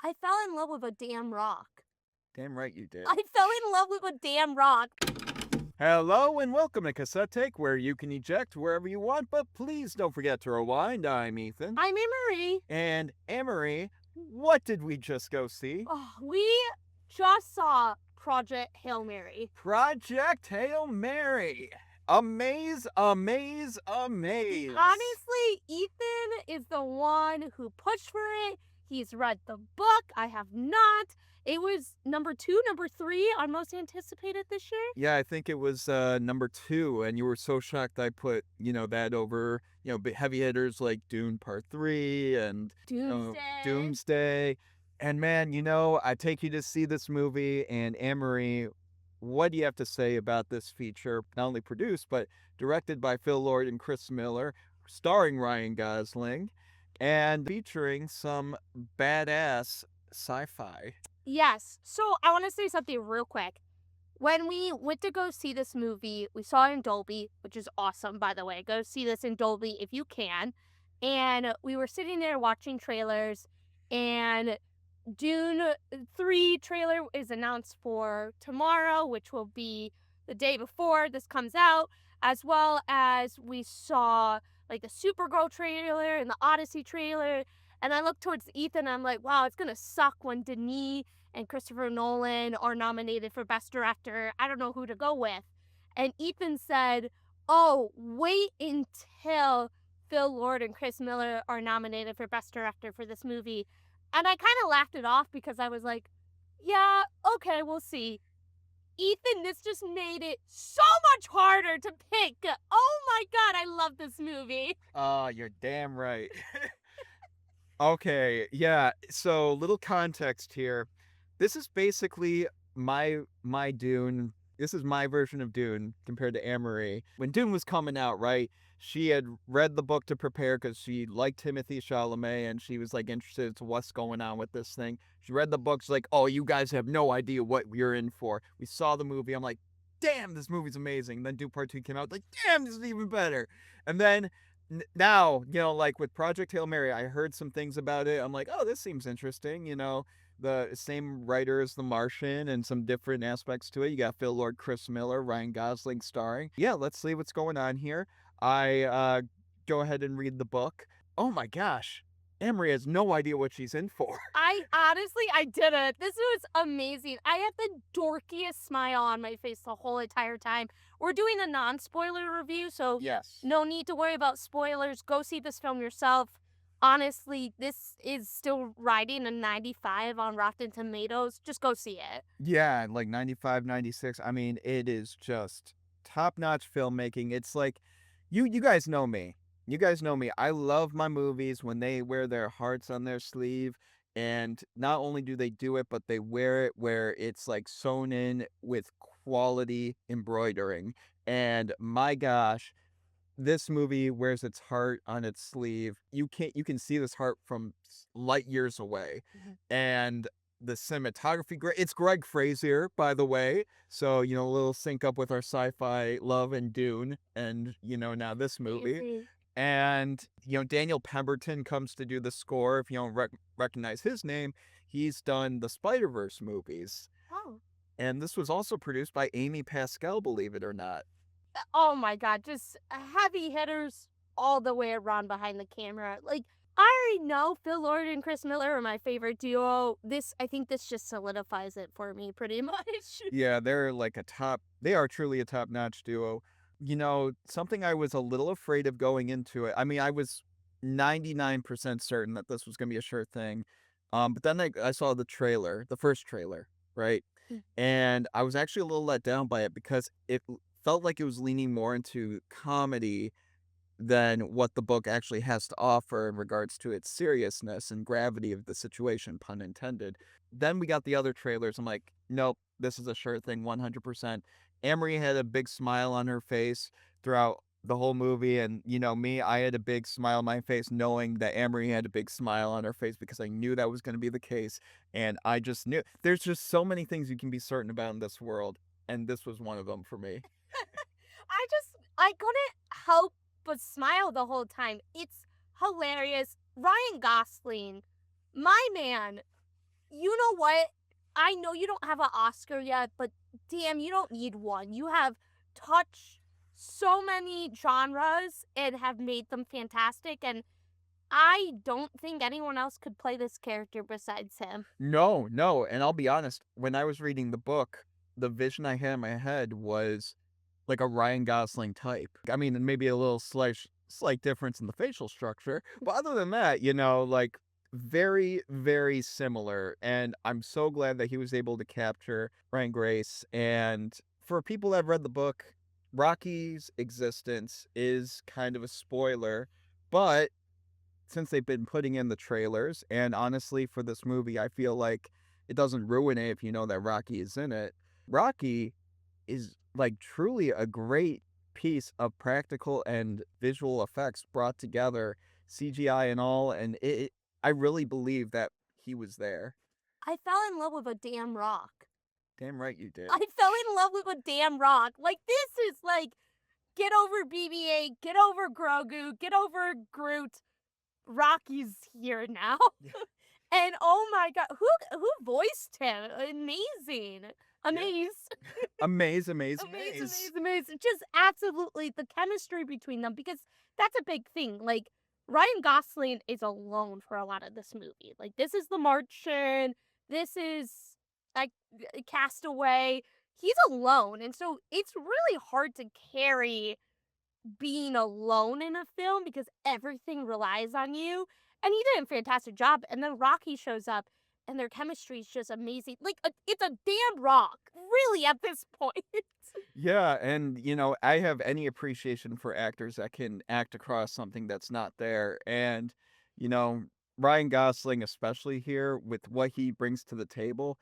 I fell in love with a damn rock. Damn right you did. I fell in love with a damn rock. Hello and welcome to Cassette Take, where you can eject wherever you want, but please don't forget to rewind. I'm Ethan. I'm Annmarie. And Annmarie, what did we just go see? Oh, we just saw Project Hail Mary. Project Hail Mary. Amaze, amaze, amaze. Honestly, Ethan is the one who pushed for it. He's read the book. I have not. It was number 2, number 3 on most anticipated this year. Yeah, I think it was number 2, and you were so shocked I put, that over, heavy hitters like Dune Part 3 and Doomsday. And man, I take you to see this movie, and Annmarie, what do you have to say about this feature? Not only produced, but directed by Phil Lord and Chris Miller, starring Ryan Gosling, and featuring some badass sci-fi. Yes. So I want to say something real quick. When we went to go see this movie, we saw it in Dolby, which is awesome, by the way. Go see this in Dolby if you can. And we were sitting there watching trailers, and Dune 3 trailer is announced for tomorrow, which will be the day before this comes out, as well as we saw like the Supergirl trailer and the Odyssey trailer. And I looked towards Ethan and I'm like, wow, it's going to suck when Denis and Christopher Nolan are nominated for Best Director. I don't know who to go with. And Ethan said, oh, wait until Phil Lord and Chris Miller are nominated for Best Director for this movie. And I kind of laughed it off because I was like, yeah, okay, we'll see. Ethan, this just made it so much harder to pick. Oh my God, I love this movie. Oh, you're damn right. Okay, yeah, so little context here. This is basically my Dune. This is my version of Dune compared to Annmarie. When Dune was coming out, right, she had read the book to prepare because she liked Timothy Chalamet and she was like interested to what's going on with this thing. She read the book, she's like, oh, you guys have no idea what you're in for. We saw the movie, I'm like, damn, this movie's amazing. And then Dune Part 2 came out, like, damn, this is even better. And then now, like with Project Hail Mary, I heard some things about it. I'm like, oh, this seems interesting. The same writer as The Martian and some different aspects to it. You got Phil Lord, Chris Miller, Ryan Gosling starring. Yeah, let's see what's going on here. I go ahead and read the book. Oh my gosh. Annmarie has no idea what she's in for. I didn't. This was amazing. I had the dorkiest smile on my face the whole entire time. We're doing a non-spoiler review, so yes, no need to worry about spoilers. Go see this film yourself. Honestly, this is still riding a 95 on Rotten Tomatoes. Just go see it. Yeah, like 95, 96. I mean, it is just top-notch filmmaking. It's like, you guys know me. You guys know me. I love my movies when they wear their hearts on their sleeve. And not only do they do it, but they wear it where it's like sewn in with quality embroidering. And my gosh, this movie wears its heart on its sleeve. You can see this heart from light years away. And the cinematography, it's Greg Fraser, by the way. So, a little sync up with our sci-fi love and Dune and, now this movie. And, Daniel Pemberton comes to do the score. If you don't recognize his name, he's done the Spider-Verse movies. Oh. And this was also produced by Amy Pascal, believe it or not. Oh my God, just heavy hitters all the way around behind the camera. Like, I already know Phil Lord and Chris Miller are my favorite duo. I think this just solidifies it for me pretty much. Yeah, they are truly a top-notch duo. Something I was a little afraid of going into it. I mean, I was 99% certain that this was going to be a sure thing. But then I saw the first trailer, right? And I was actually a little let down by it because it felt like it was leaning more into comedy than what the book actually has to offer in regards to its seriousness and gravity of the situation, pun intended. Then we got the other trailers. I'm like, nope, this is a sure thing, 100%. Annmarie had a big smile on her face throughout the whole movie, and me, I had a big smile on my face knowing that Annmarie had a big smile on her face because I knew that was going to be the case, and I just knew. There's just so many things you can be certain about in this world, and this was one of them for me. I couldn't help but smile the whole time. It's hilarious. Ryan Gosling, my man, You know what? I know you don't have an Oscar yet, but damn, you don't need one. You have touched so many genres and have made them fantastic, and I don't think anyone else could play this character besides him. No, no, and I'll be honest, when I was reading the book, the vision I had in my head was like a Ryan Gosling type. I mean, maybe a little slight difference in the facial structure, but other than that, like very, very similar. And I'm so glad that he was able to capture Ryan Grace. And for people that have read the book, Rocky's existence is kind of a spoiler, but since they've been putting in the trailers, and honestly, for this movie, I feel like it doesn't ruin it if you know that Rocky is in it. Rocky is like truly a great piece of practical and visual effects brought together, CGI and all, and I really believe that he was there. I fell in love with a damn rock. Damn right you did. I fell in love with a damn rock. Like, this is like, get over BB-8, get over Grogu, get over Groot. Rocky's here now. Yeah. And oh my god, who voiced him? Amazing. Yeah. Amaze. Amaze, amaze, Amaze, amaze. amaze, amaze. Just absolutely the chemistry between them, because that's a big thing. Like, Ryan Gosling is alone for a lot of this movie. Like, this is The Martian. This is like Castaway. He's alone, and so it's really hard to carry being alone in a film because everything relies on you. And he did a fantastic job. And then Rocky shows up, and their chemistry is just amazing. Like, it's a damn rock, really, at this point. Yeah, and I have any appreciation for actors that can act across something that's not there. And, you know, Ryan Gosling, especially here, with what he brings to the table,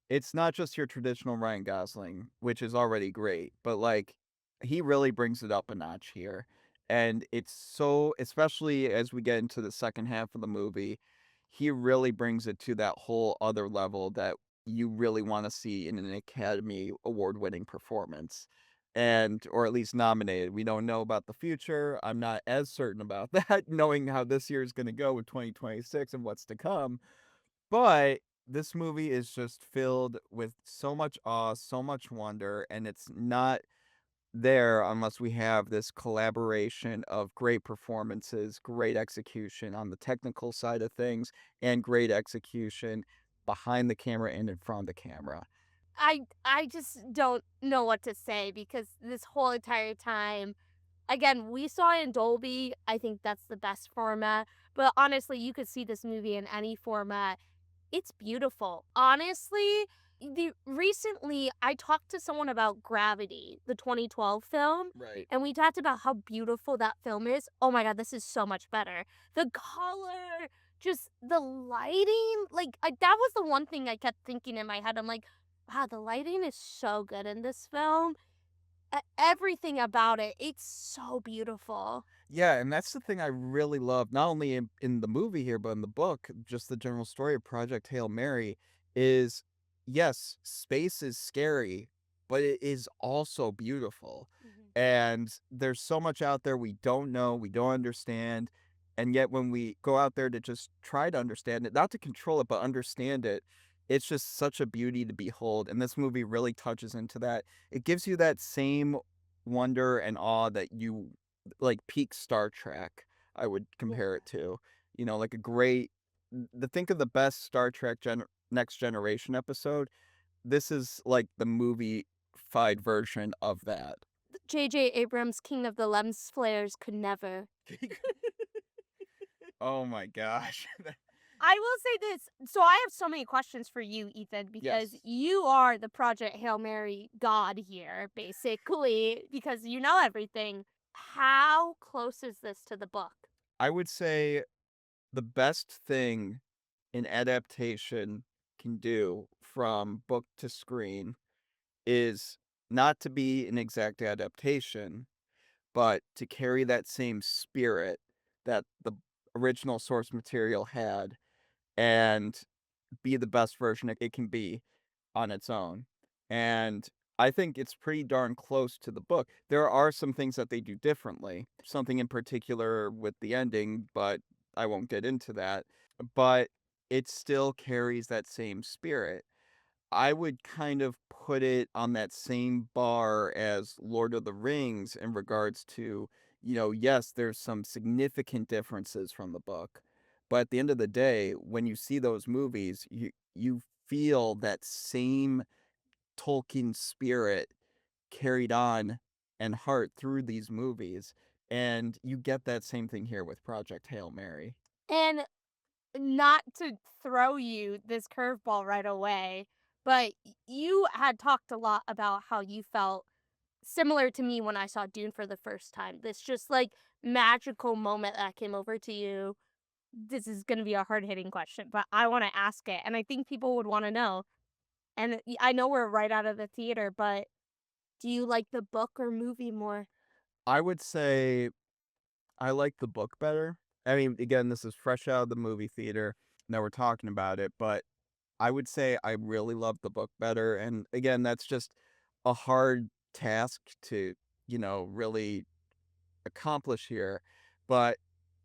it's not just your traditional Ryan Gosling, which is already great, but like he really brings it up a notch here. And it's so, especially as we get into the second half of the movie, he really brings it to that whole other level that you really want to see in an Academy Award winning performance. And, or at least nominated. We don't know about the future. I'm not as certain about that, knowing how this year is going to go with 2026 and what's to come. But this movie is just filled with so much awe, so much wonder, and it's not there unless we have this collaboration of great performances, great execution on the technical side of things, and great execution behind the camera and in front of the camera. I just don't know what to say, because this whole entire time, again, we saw it in Dolby. I think that's the best format. But honestly, you could see this movie in any format. It's beautiful. Honestly, recently I talked to someone about Gravity, the 2012 film, Right. and we talked about how beautiful that film is. Oh my god, this is so much better. The color, just the lighting, like that was the one thing I kept thinking in my head. I'm like, wow, the lighting is so good in this film. Everything about it, it's so beautiful. Yeah, and that's the thing I really love, not only in the movie here, but in the book, just the general story of Project Hail Mary is yes, space is scary, but it is also beautiful. Mhm. And there's so much out there we don't know, we don't understand. And yet, when we go out there to just try to understand it, not to control it, but understand it, it's just such a beauty to behold. And this movie really touches into that. It gives you that same wonder and awe that you like peak Star Trek, I would compare Yeah. it to. Like a great the think of the best Star Trek Next Generation episode. This is like the movie-fied version of that. J.J. Abrams' King of the Lens Flares could never. Oh my gosh. I will say this. So I have so many questions for you, Ethan, because Yes. you are the Project Hail Mary god here, basically, because you know everything. How close is this to the book? I would say the best thing an adaptation can do from book to screen is not to be an exact adaptation, but to carry that same spirit that the original source material had and be the best version it can be on its own. And I think it's pretty darn close to the book. There are some things that they do differently, something in particular with the ending, but I won't get into that. But it still carries that same spirit. I would kind of put it on that same bar as Lord of the Rings in regards to, yes, there's some significant differences from the book, but at the end of the day, when you see those movies, you feel that same Tolkien spirit carried on and heart through these movies, and you get that same thing here with Project Hail Mary. And not to throw you this curveball right away, but you had talked a lot about how you felt similar to me when I saw Dune for the first time. This just like magical moment that came over to you. This is going to be a hard hitting question, but I want to ask it. And I think people would want to know. And I know we're right out of the theater, but do you like the book or movie more? I would say I like the book better. I mean, again, this is fresh out of the movie theater. Now we're talking about it, but I would say I really love the book better. And again, that's just a hard task to, really accomplish here. But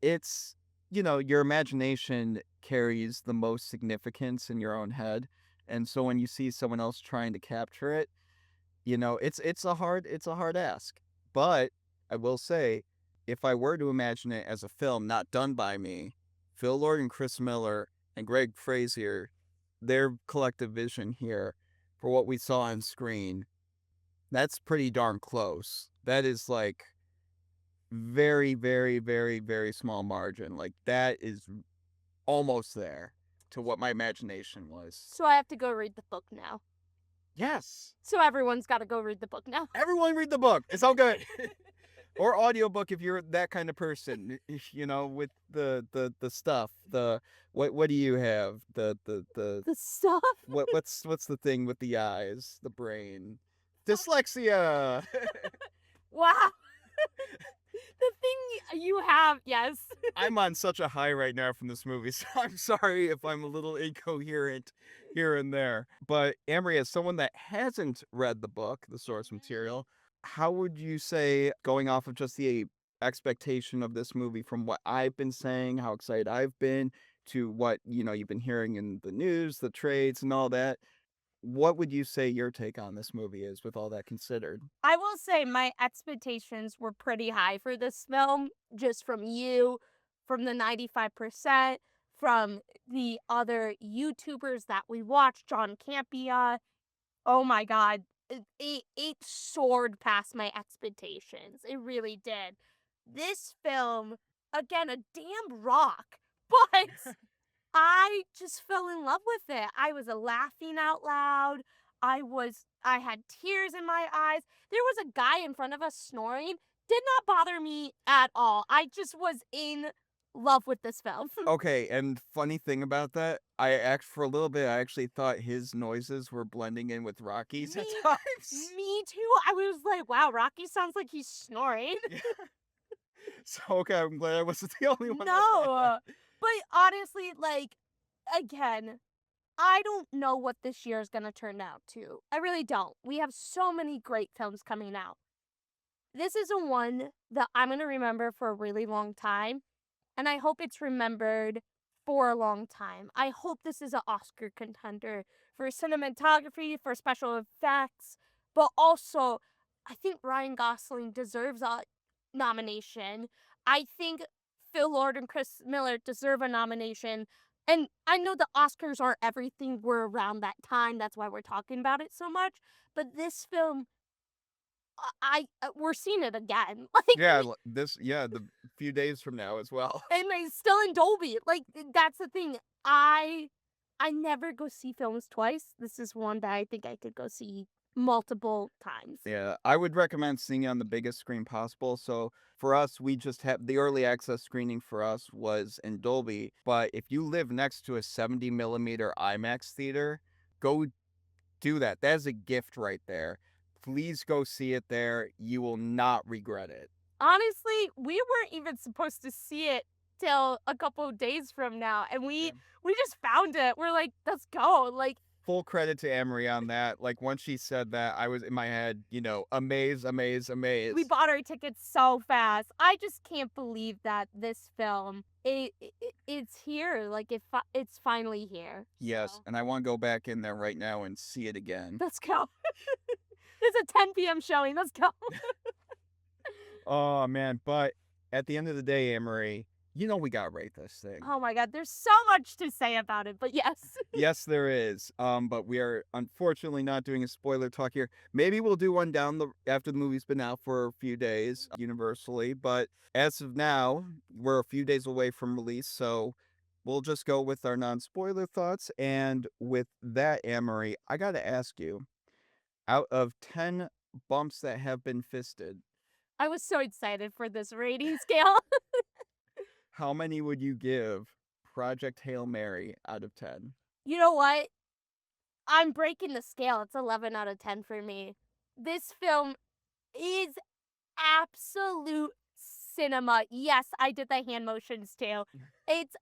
it's, your imagination carries the most significance in your own head. And so when you see someone else trying to capture it, it's a hard ask. But I will say, if I were to imagine it as a film not done by me, Phil Lord and Chris Miller and Greg Frazier, their collective vision here for what we saw on screen, that's pretty darn close. That is like very, very, very, very small margin. Like that is almost there to what my imagination was. So I have to go read the book now. Yes. So everyone's got to go read the book now. Everyone read the book. It's all good. Or audiobook if you're that kind of person, with the stuff. What do you have? The The stuff. what's the thing with the eyes, the brain? Dyslexia. Wow. The thing you have, yes. I'm on such a high right now from this movie, so I'm sorry if I'm a little incoherent here and there. But Amory, as someone that hasn't read the book, the source material, how would you say, going off of just the expectation of this movie from what I've been saying, how excited I've been, to what, you've been hearing in the news, the trades and all that, what would you say your take on this movie is with all that considered? I will say my expectations were pretty high for this film, just from you, from the 95%, from the other YouTubers that we watched, John Campia. Oh my God. It soared past my expectations. It really did. This film, again, a damn rock, but I just fell in love with it. I was laughing out loud. I had tears in my eyes. There was a guy in front of us snoring. Did not bother me at all. I just was in love with this film. Okay, and funny thing about that, for a little bit, I actually thought his noises were blending in with Rocky's at Me, times. me too. I was like, wow, Rocky sounds like he's snoring. Yeah. So, okay, I'm glad I wasn't the only one that thought that. No. But honestly, like, again, I don't know what this year is going to turn out to. I really don't. We have so many great films coming out. This is a one that I'm going to remember for a really long time, and I hope it's remembered for a long time. I hope this is an Oscar contender for cinematography, for special effects, but also I think Ryan Gosling deserves a nomination. I think Phil Lord and Chris Miller deserve a nomination. And I know the Oscars aren't everything. We're around that time. That's why we're talking about it so much. But this film, we're seeing it again. Like, Yeah, the few days from now as well. and it's still in Dolby. Like, that's the thing. I never go see films twice. This is one that I think I could go see multiple times. Yeah, I would recommend seeing it on the biggest screen possible. So for us, we just have the early access screening for us was in Dolby. But if you live next to a 70 millimeter IMAX theater, go do that. That is a gift right there. Please go see it there. You will not regret it. Honestly, we weren't even supposed to see it till a couple of days from now, and we just found it. We're like, let's go. Like, full credit to Amory on that. Like, once she said that, I was in my head, amaze, amaze, We amaze. bought our tickets so fast. I just can't believe that this film it's here. Like it's finally here. Yes, So and I wanna go back in there right now and see it again. let's go. It's a 10 p.m. showing. Let's go. Oh, man, but at the end of the day, Amory, we gotta rate this thing. Oh my god, there's so much to say about it, but yes. Yes, there is. But we are unfortunately not doing a spoiler talk here. Maybe we'll do one down the after the movie's been out for a few days, universally. But as of now, we're a few days away from release, so we'll just go with our non-spoiler thoughts. And with that, Amory, I gotta ask you, out of 10 bumps that have been fisted, I was so excited for this rating scale. how many would you give Project Hail Mary out of 10? You know what? I'm breaking the scale. It's 11 out of 10 for me. This film is absolute cinema. Yes, I did the hand motions too. It's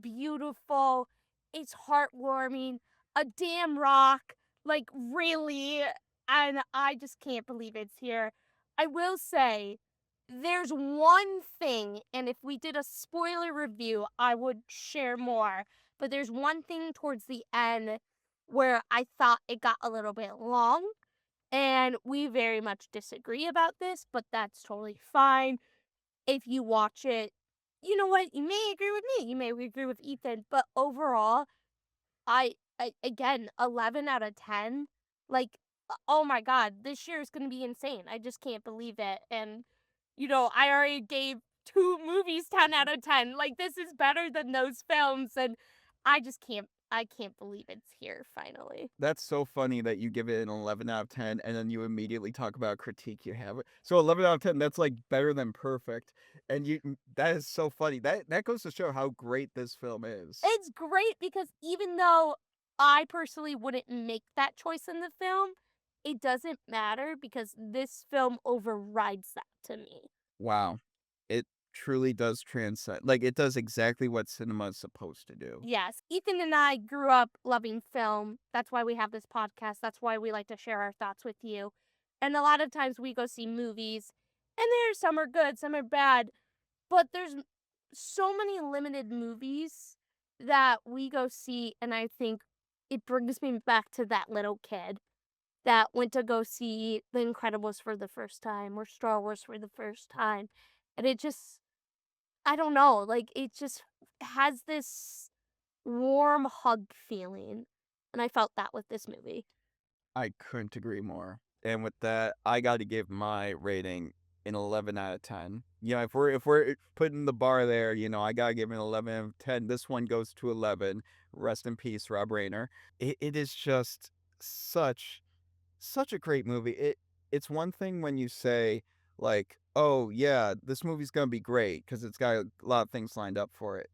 beautiful. It's heartwarming. A damn rock. Like, really? And I just can't believe it's here. I will say, there's one thing, and if we did a spoiler review, I would share more. But there's one thing towards the end where I thought it got a little bit long. And we very much disagree about this, but that's totally fine. If you watch it, you know what? You may agree with me. You may agree with Ethan, but overall, I again 11 out of 10. Like, oh my god, this year is going to be insane. I just can't believe it. And I already gave two movies 10 out of 10. Like, this is better than those films, and I can't believe it's here finally. That's so funny that you give it an 11 out of 10 and then you immediately talk about critique you have. So 11 out of 10, that's like better than perfect. And that is so funny. That goes to show how great this film is. It's great because even though I personally wouldn't make that choice in the film, it doesn't matter because this film overrides that to me. Wow. It truly does transcend. Like, it does exactly what cinema is supposed to do. Yes, Ethan and I grew up loving film. That's why we have this podcast. That's why we like to share our thoughts with you. And a lot of times we go see movies, and there's some are good, some are bad, but there's so many limited movies that we go see, and I think it brings me back to that little kid that went to go see The Incredibles for the first time or Star Wars for the first time. And it just, I don't know, like it just has this warm hug feeling. And I felt that with this movie. I couldn't agree more. And with that, I got to give my rating an 11 out of 10. If we're putting the bar there, I got to give it an 11 out of 10. This one goes to 11. Rest in peace, Rob Reiner. It is just such such a great movie. It's one thing when you say like, "Oh, yeah, this movie's going to be great" because it's got a lot of things lined up for it.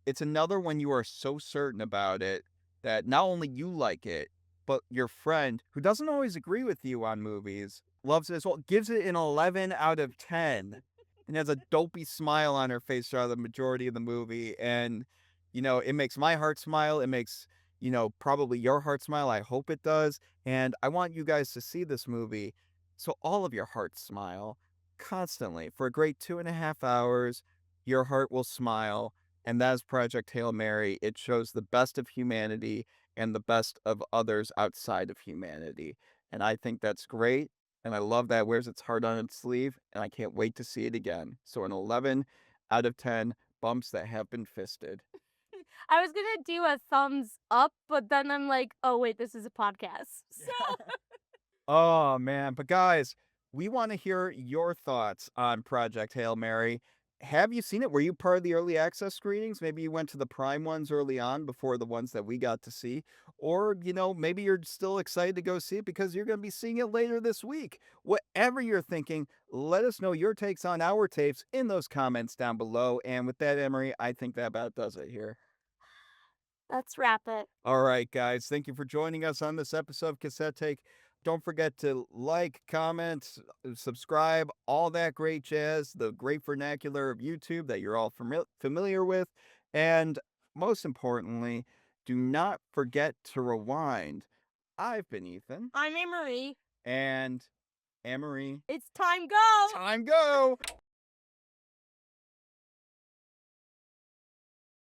It's another when you are so certain about it that not only you like it, but your friend, who doesn't always agree with you on movies, loves it as well, gives it an 11 out of 10 and has a dopey smile on her face throughout the majority of the movie. And, it makes my heart smile. It makes, probably your heart smile. I hope it does. And I want you guys to see this movie so all of your hearts smile constantly for a great 2.5 hours. Your heart will smile, and that is Project Hail Mary. It shows the best of humanity and the best of others outside of humanity. And I think that's great. And I love that it wears its heart on its sleeve. And I can't wait to see it again. So an 11 out of 10 bumps that have been fisted. I was gonna do a thumbs up, but then I'm like, oh wait, this is a podcast. So Oh, man. But guys, we want to hear your thoughts on Project Hail Mary. Have you seen it? Were you part of the early access screenings? Maybe you went to the Prime ones early on before the ones that we got to see. Or, maybe you're still excited to go see it because you're going to be seeing it later this week. Whatever you're thinking, let us know your takes on our tapes in those comments down below. And with that, Emery, I think that about does it here. let's wrap it. All right, guys. Thank you for joining us on this episode of Cassette Take. Don't forget to like, comment, subscribe, all that great jazz, the great vernacular of YouTube that you're all familiar with. And most importantly, Do not forget to rewind. I've been Ethan. I'm Annmarie. And Annmarie. It's time go! Time go!